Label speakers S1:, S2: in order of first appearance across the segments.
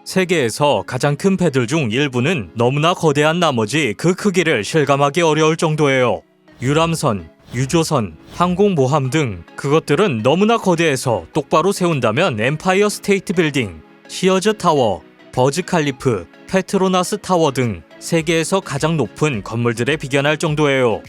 S1: 세계에서 가장 큰 배들 중 일부는 너무나 거대한 나머지 그 크기를 실감하기 어려울 정도예요. 유람선, 유조선, 항공모함 등 그것들은 너무나 거대해서 똑바로 세운다면 엠파이어 스테이트 빌딩, 시어즈 타워, 버즈 칼리프, 페트로나스 타워 등 세계에서 가장 높은 건물들에 비견할 정도예요.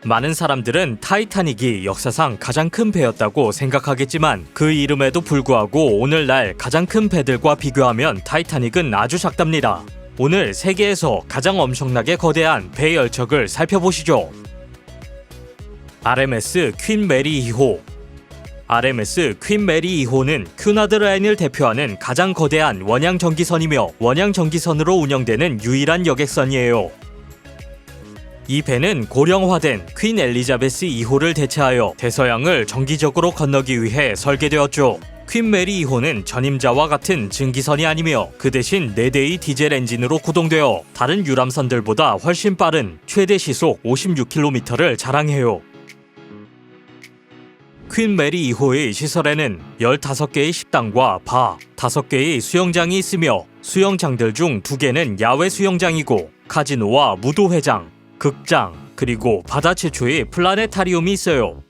S1: 많은 사람들은 타이타닉이 역사상 가장 큰 배였다고 생각하겠지만 그 이름에도 불구하고 오늘날 가장 큰 배들과 비교하면 타이타닉은 아주 작답니다. 오늘 세계에서 가장 엄청나게 거대한 배 열척을 살펴보시죠. RMS 퀸 메리 2호. RMS 퀸 메리 2호는 큐나드 라인을 대표하는 가장 거대한 원양 전기선이며 원양 전기선으로 운영되는 유일한 여객선이에요. 이 배는 고령화된 퀸 엘리자베스 2호를 대체하여 대서양을 정기적으로 건너기 위해 설계되었죠. 퀸 메리 2호는 전임자와 같은 증기선이 아니며 그 대신 4대의 디젤 엔진으로 구동되어 다른 유람선들보다 훨씬 빠른 최대 시속 56km를 자랑해요. 퀸 메리 2호의 시설에는 15개의 식당과 바, 5개의 수영장이 있으며 수영장들 중 2개는 야외 수영장이고 카지노와 무도회장, 극장, 그리고 바다 최초의 플라네타리움이 있어요.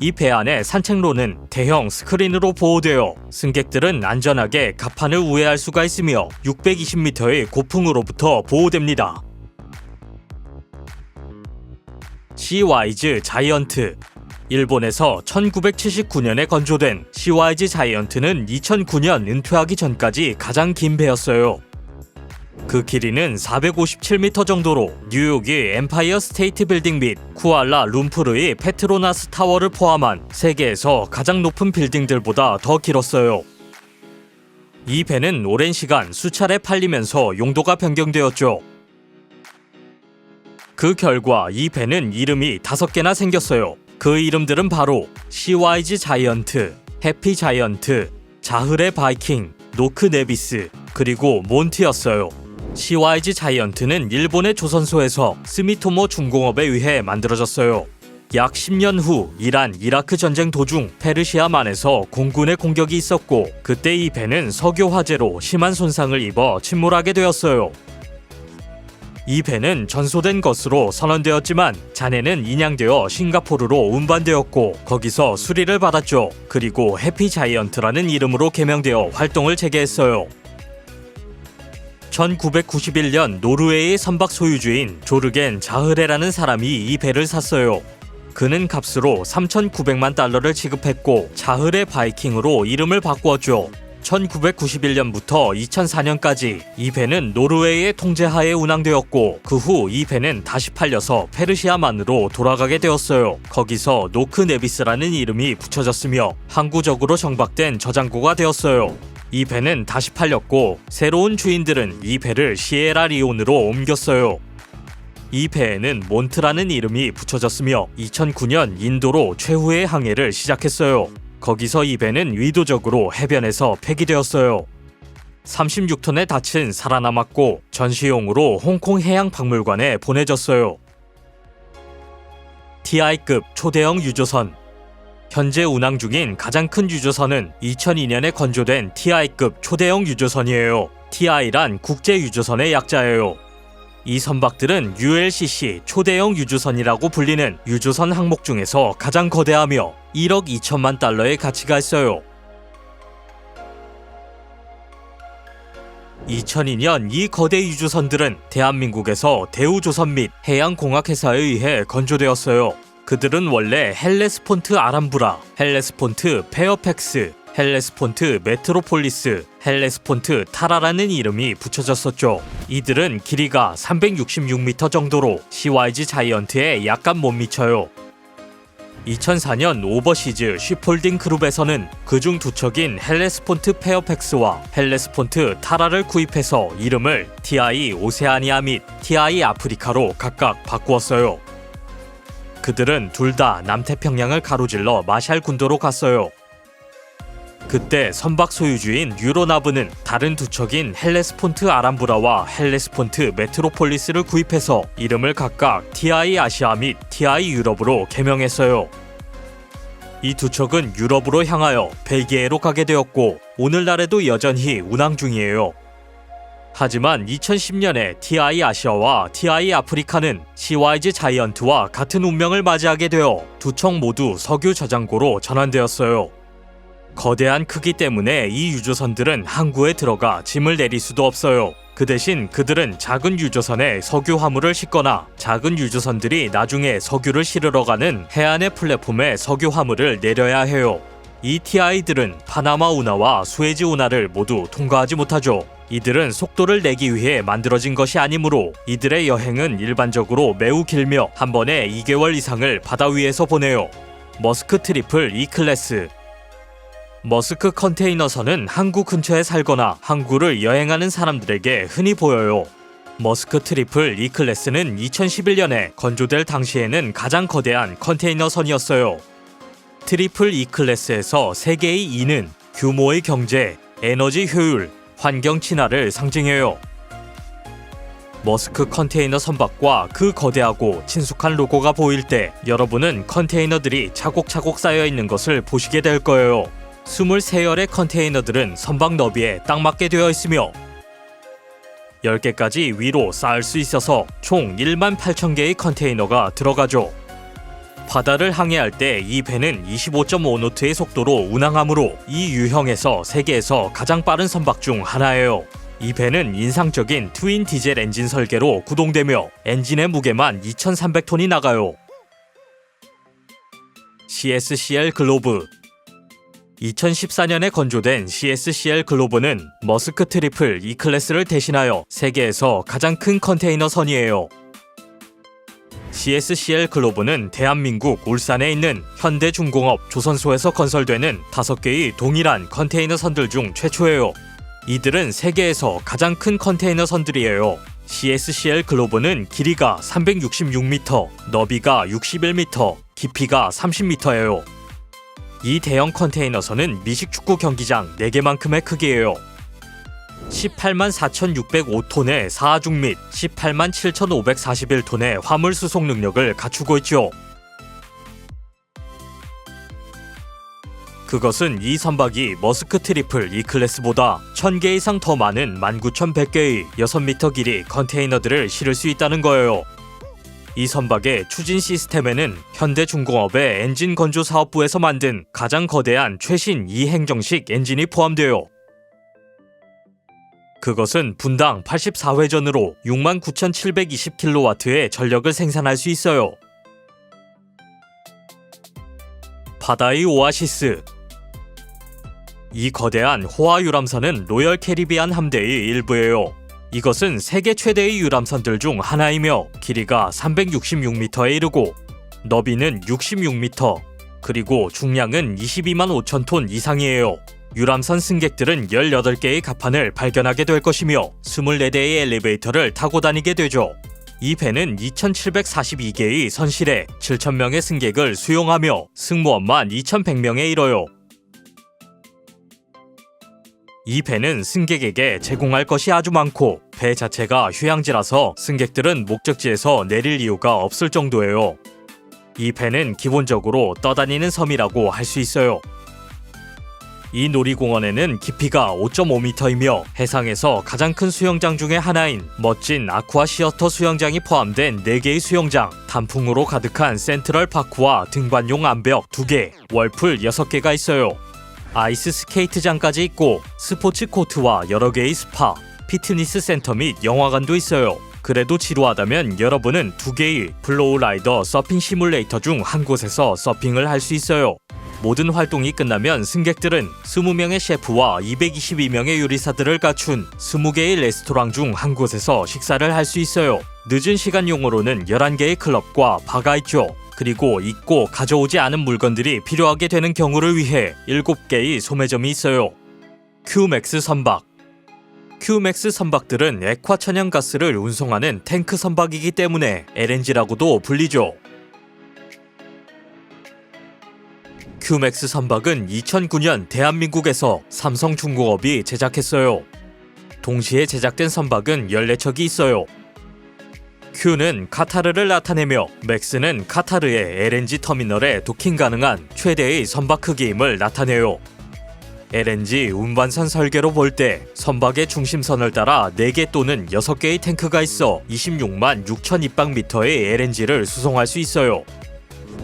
S1: 이 배 안의 산책로는 대형 스크린으로 보호되어 승객들은 안전하게 갑판을 우회할 수가 있으며 620m의 고풍으로부터 보호됩니다. 시와이즈 자이언트. 일본에서 1979년에 건조된 시와이즈 자이언트는 2009년 은퇴하기 전까지 가장 긴 배였어요. 그 길이는 457m 정도로 뉴욕의 엠파이어 스테이트 빌딩 및 쿠알라 룸푸르의 페트로나스 타워를 포함한 세계에서 가장 높은 빌딩들보다 더 길었어요. 이 배는 오랜 시간 수차례 팔리면서 용도가 변경되었죠. 그 결과 이 배는 이름이 5개나 생겼어요. 그 이름들은 바로 시와이즈 자이언트, 해피 자이언트, 자흐레 바이킹, 노크 네비스, 그리고 몬트였어요. 시와이즈 자이언트는 일본의 조선소에서 스미토모 중공업에 의해 만들어졌어요. 약 10년 후 이란 이라크 전쟁 도중 페르시아만에서 공군의 공격이 있었고 그때 이 배는 석유 화재로 심한 손상을 입어 침몰하게 되었어요. 이 배는 전소된 것으로 선언되었지만 잔해는 인양되어 싱가포르로 운반되었고 거기서 수리를 받았죠. 그리고 해피 자이언트라는 이름으로 개명되어 활동을 재개했어요. 1991년 노르웨이의 선박 소유주인 조르겐 자흐레라는 사람이 이 배를 샀어요. 그는 값으로 3,900만 달러를 지급했고 자흐레 바이킹으로 이름을 바꾸었죠. 1991년부터 2004년까지 이 배는 노르웨이의 통제하에 운항되었고 그 후 이 배는 다시 팔려서 페르시아만으로 돌아가게 되었어요. 거기서 노크 네비스라는 이름이 붙여졌으며 항구적으로 정박된 저장고가 되었어요. 이 배는 다시 팔렸고 새로운 주인들은 이 배를 시에라 리온으로 옮겼어요. 이 배에는 몬트라는 이름이 붙여졌으며 2009년 인도로 최후의 항해를 시작했어요. 거기서 이 배는 의도적으로 해변에서 폐기되었어요. 36톤의 닻은 살아남았고 전시용으로 홍콩 해양박물관에 보내졌어요. TI급 초대형 유조선. 현재 운항 중인 가장 큰 유조선은 2002년에 건조된 TI급 초대형 유조선이에요. TI란 국제유조선의 약자예요. 이 선박들은 ULCC 초대형 유조선이라고 불리는 유조선 항목 중에서 가장 거대하며 1억 2천만 달러의 가치가 있어요. 2002년 이 거대 유조선들은 대한민국에서 대우조선 및 해양공학회사에 의해 건조되었어요. 그들은 원래 헬레스폰트 아람브라, 헬레스폰트 페어팩스, 헬레스폰트 메트로폴리스, 헬레스폰트 타라라는 이름이 붙여졌었죠. 이들은 길이가 366m 정도로 시와이즈 자이언트에 약간 못 미쳐요. 2004년 오버시즈 쉬폴딩 그룹에서는 그중 2척인 헬레스폰트 페어팩스와 헬레스폰트 타라를 구입해서 이름을 TI 오세아니아 및 TI 아프리카로 각각 바꾸었어요. 그들은 둘 다 남태평양을 가로질러 마샬 군도로 갔어요. 그때 선박 소유주인 유로나브는 다른 2척인 헬레스폰트 아람브라와 헬레스폰트 메트로폴리스를 구입해서 이름을 각각 TI 아시아 및 TI 유럽으로 개명했어요. 이 두 척은 유럽으로 향하여 벨기에로 가게 되었고 오늘날에도 여전히 운항 중이에요. 하지만 2010년에 TI 아시아와 TI 아프리카는 시와이즈 자이언트와 같은 운명을 맞이하게 되어 두 척 모두 석유 저장고로 전환되었어요. 거대한 크기 때문에 이 유조선들은 항구에 들어가 짐을 내릴 수도 없어요. 그 대신 그들은 작은 유조선에 석유 화물을 싣거나 작은 유조선들이 나중에 석유를 실으러 가는 해안의 플랫폼에 석유 화물을 내려야 해요. 이 TI들은 파나마 운하와 수에즈 운하를 모두 통과하지 못하죠. 이들은 속도를 내기 위해 만들어진 것이 아니므로 이들의 여행은 일반적으로 매우 길며 한 번에 2개월 이상을 바다 위에서 보내요. 머스크 트리플 E클래스. 머스크 컨테이너선은 항구 근처에 살거나 항구를 여행하는 사람들에게 흔히 보여요. 머스크 트리플 E클래스는 2011년에 건조될 당시에는 가장 거대한 컨테이너선이었어요. 트리플 E클래스에서 세 개의 E는 규모의 경제, 에너지 효율, 환경 친화를 상징해요. 머스크 컨테이너 선박과 그 거대하고 친숙한 로고가 보일 때 여러분은 컨테이너들이 차곡차곡 쌓여 있는 것을 보시게 될 거예요. 23열의 컨테이너들은 선박 너비에 딱 맞게 되어 있으며 10개까지 위로 쌓을 수 있어서 총 18,000개의 컨테이너가 들어가죠. 바다를 항해할 때 이 배는 25.5노트의 속도로 운항하므로 이 유형에서 세계에서 가장 빠른 선박 중 하나예요. 이 배는 인상적인 트윈 디젤 엔진 설계로 구동되며 엔진의 무게만 2,300톤이 나가요. CSCL 글로브. 2014년에 건조된 CSCL 글로브는 머스크 트리플 E클래스를 대신하여 세계에서 가장 큰 컨테이너 선이에요. CSCL 글로브는 대한민국 울산에 있는 현대중공업 조선소에서 건설되는 5개의 동일한 컨테이너 선들 중 최초예요. 이들은 세계에서 가장 큰 컨테이너 선들이에요. CSCL 글로브는 길이가 366m, 너비가 61m, 깊이가 30m예요. 이 대형 컨테이너선은 미식축구 경기장 4개만큼의 크기예요. 18만 4,605톤의 사하중 및 18만 7,541톤의 화물 수송 능력을 갖추고 있죠. 그것은 이 선박이 머스크 트리플 E클래스보다 1000개 이상 더 많은 19,100개의 6m 길이 컨테이너들을 실을 수 있다는 거예요. 이 선박의 추진 시스템에는 현대중공업의 엔진 건조 사업부에서 만든 가장 거대한 최신 2행정식 엔진이 포함되어 그것은 분당 84회전으로 69,720kW의 전력을 생산할 수 있어요. 바다의 오아시스. 이 거대한 호화 유람선은 로열 캐리비안 함대의 일부예요. 이것은 세계 최대의 유람선들 중 하나이며 길이가 366m에 이르고 너비는 66m, 그리고 중량은 22만 5천 톤 이상이에요. 유람선 승객들은 18개의 갑판을 발견하게 될 것이며 24대의 엘리베이터를 타고 다니게 되죠. 이 배는 2,742개의 선실에 7,000명의 승객을 수용하며 승무원만 2,100명에 이뤄요. 이 배는 승객에게 제공할 것이 아주 많고 배 자체가 휴양지라서 승객들은 목적지에서 내릴 이유가 없을 정도예요. 이 배는 기본적으로 떠다니는 섬이라고 할 수 있어요. 이 놀이공원에는 깊이가 5.5m이며 해상에서 가장 큰 수영장 중의 하나인 멋진 아쿠아 시어터 수영장이 포함된 4개의 수영장, 단풍으로 가득한 센트럴 파크와 등반용 암벽 2개, 월풀 6개가 있어요. 아이스 스케이트장까지 있고 스포츠 코트와 여러 개의 스파, 피트니스 센터 및 영화관도 있어요. 그래도 지루하다면 여러분은 2개의 플로우 라이더 서핑 시뮬레이터 중 한 곳에서 서핑을 할 수 있어요. 모든 활동이 끝나면 승객들은 20명의 셰프와 222명의 요리사들을 갖춘 20개의 레스토랑 중 한 곳에서 식사를 할 수 있어요. 늦은 시간용으로는 11개의 클럽과 바가 있죠. 그리고 잊고 가져오지 않은 물건들이 필요하게 되는 경우를 위해 7개의 소매점이 있어요. 큐맥스 선박. 큐맥스 선박들은 액화 천연가스를 운송하는 탱크 선박이기 때문에 LNG라고도 불리죠. 큐맥스 선박은 2009년 대한민국에서 삼성중공업이 제작했어요. 동시에 제작된 선박은 14척이 있어요. Q는 카타르를 나타내며 맥스는 카타르의 LNG 터미널에 도킹 가능한 최대의 선박 크기임을 나타내요. LNG 운반선 설계로 볼 때 선박의 중심선을 따라 4개 또는 6개의 탱크가 있어 26만 6천 입방미터의 LNG를 수송할 수 있어요.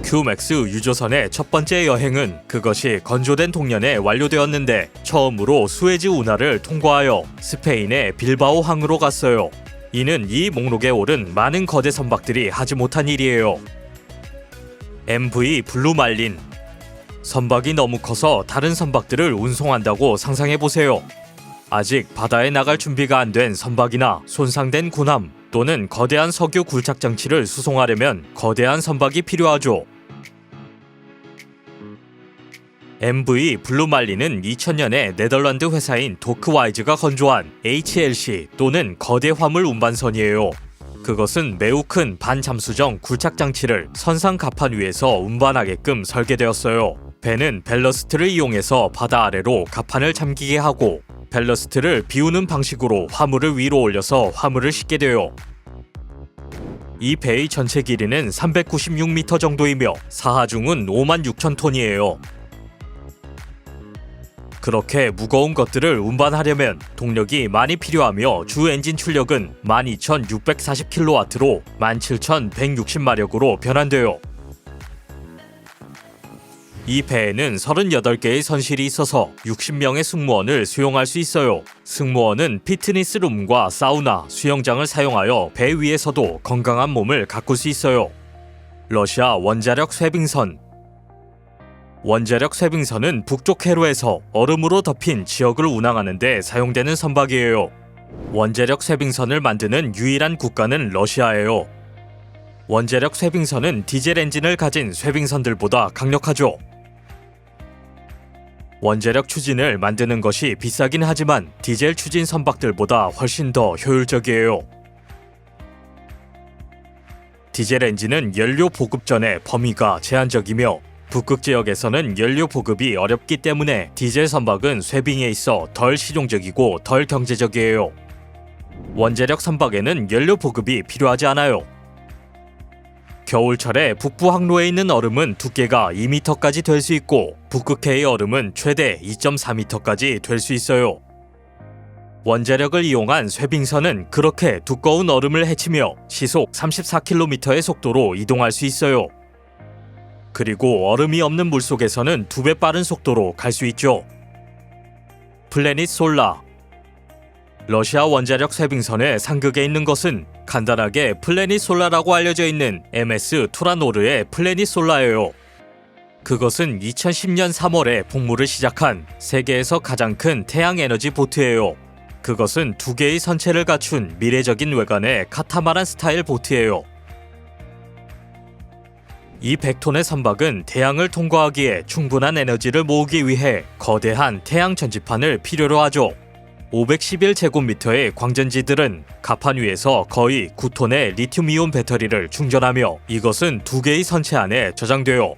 S1: QMAX 유조선의 첫 번째 여행은 그것이 건조된 동년에 완료되었는데 처음으로 수에즈 운하를 통과하여 스페인의 빌바오 항으로 갔어요. 이는 이 목록에 오른 많은 거대 선박들이 하지 못한 일이에요. MV 블루 말린. 선박이 너무 커서 다른 선박들을 운송한다고 상상해보세요. 아직 바다에 나갈 준비가 안 된 선박이나 손상된 군함 또는 거대한 석유 굴착 장치를 수송하려면 거대한 선박이 필요하죠. MV 블루 말린은 2000년에 네덜란드 회사인 도크와이즈가 건조한 HLC 또는 거대 화물 운반선이에요. 그것은 매우 큰 반잠수정 굴착 장치를 선상 갑판 위에서 운반하게끔 설계되었어요. 배는 벨러스트를 이용해서 바다 아래로 갑판을 잠기게 하고 벨러스트를 비우는 방식으로 화물을 위로 올려서 화물을 싣게 돼요. 이 배의 전체 길이는 396m 정도이며 사하중은 5만 6천 톤이에요. 그렇게 무거운 것들을 운반하려면 동력이 많이 필요하며 주 엔진 출력은 12,640kW로 17,160마력으로 변환돼요. 이 배에는 38개의 선실이 있어서 60명의 승무원을 수용할 수 있어요. 승무원은 피트니스룸과 사우나, 수영장을 사용하여 배 위에서도 건강한 몸을 가꿀 수 있어요. 러시아 원자력 쇄빙선. 원자력 쇄빙선은 북쪽 해로에서 얼음으로 덮인 지역을 운항하는 데 사용되는 선박이에요. 원자력 쇄빙선을 만드는 유일한 국가는 러시아예요. 원자력 쇄빙선은 디젤 엔진을 가진 쇄빙선들보다 강력하죠. 원자력 추진을 만드는 것이 비싸긴 하지만 디젤 추진 선박들보다 훨씬 더 효율적이에요. 디젤 엔진은 연료 보급 전에 범위가 제한적이며 북극 지역에서는 연료 보급이 어렵기 때문에 디젤 선박은 쇄빙에 있어 덜 실용적이고 덜 경제적이에요. 원자력 선박에는 연료 보급이 필요하지 않아요. 겨울철에 북부 항로에 있는 얼음은 두께가 2m까지 될 수 있고 북극해의 얼음은 최대 2.4m까지 될 수 있어요. 원자력을 이용한 쇄빙선은 그렇게 두꺼운 얼음을 헤치며 시속 34km의 속도로 이동할 수 있어요. 그리고 얼음이 없는 물속에서는 2배 빠른 속도로 갈 수 있죠. 플래닛 솔라. 러시아 원자력 쇄빙선의 상극에 있는 것은 간단하게 플래닛 솔라라고 알려져 있는 MS 투라노르의 플래닛 솔라예요. 그것은 2010년 3월에 복무를 시작한 세계에서 가장 큰 태양 에너지 보트예요. 그것은 2개의 선체를 갖춘 미래적인 외관의 카타마란 스타일 보트예요. 이 100톤의 선박은 태양을 통과하기에 충분한 에너지를 모으기 위해 거대한 태양 전지판을 필요로 하죠. 511제곱미터의 광전지들은 갑판 위에서 거의 9톤의 리튬이온 배터리를 충전하며 이것은 2개의 선체 안에 저장돼요.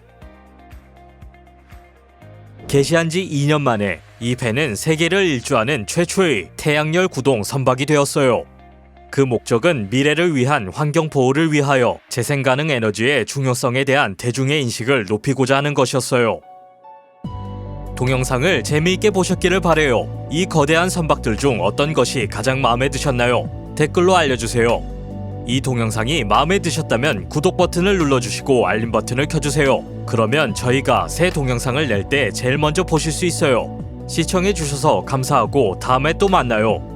S1: 개시한 지 2년 만에 이 배는 세계를 일주하는 최초의 태양열 구동 선박이 되었어요. 그 목적은 미래를 위한 환경 보호를 위하여 재생 가능 에너지의 중요성에 대한 대중의 인식을 높이고자 하는 것이었어요. 동영상을 재미있게 보셨기를 바래요. 이 거대한 선박들 중 어떤 것이 가장 마음에 드셨나요? 댓글로 알려주세요. 이 동영상이 마음에 드셨다면 구독 버튼을 눌러주시고 알림 버튼을 켜주세요. 그러면 저희가 새 동영상을 낼 때 제일 먼저 보실 수 있어요. 시청해주셔서 감사하고 다음에 또 만나요.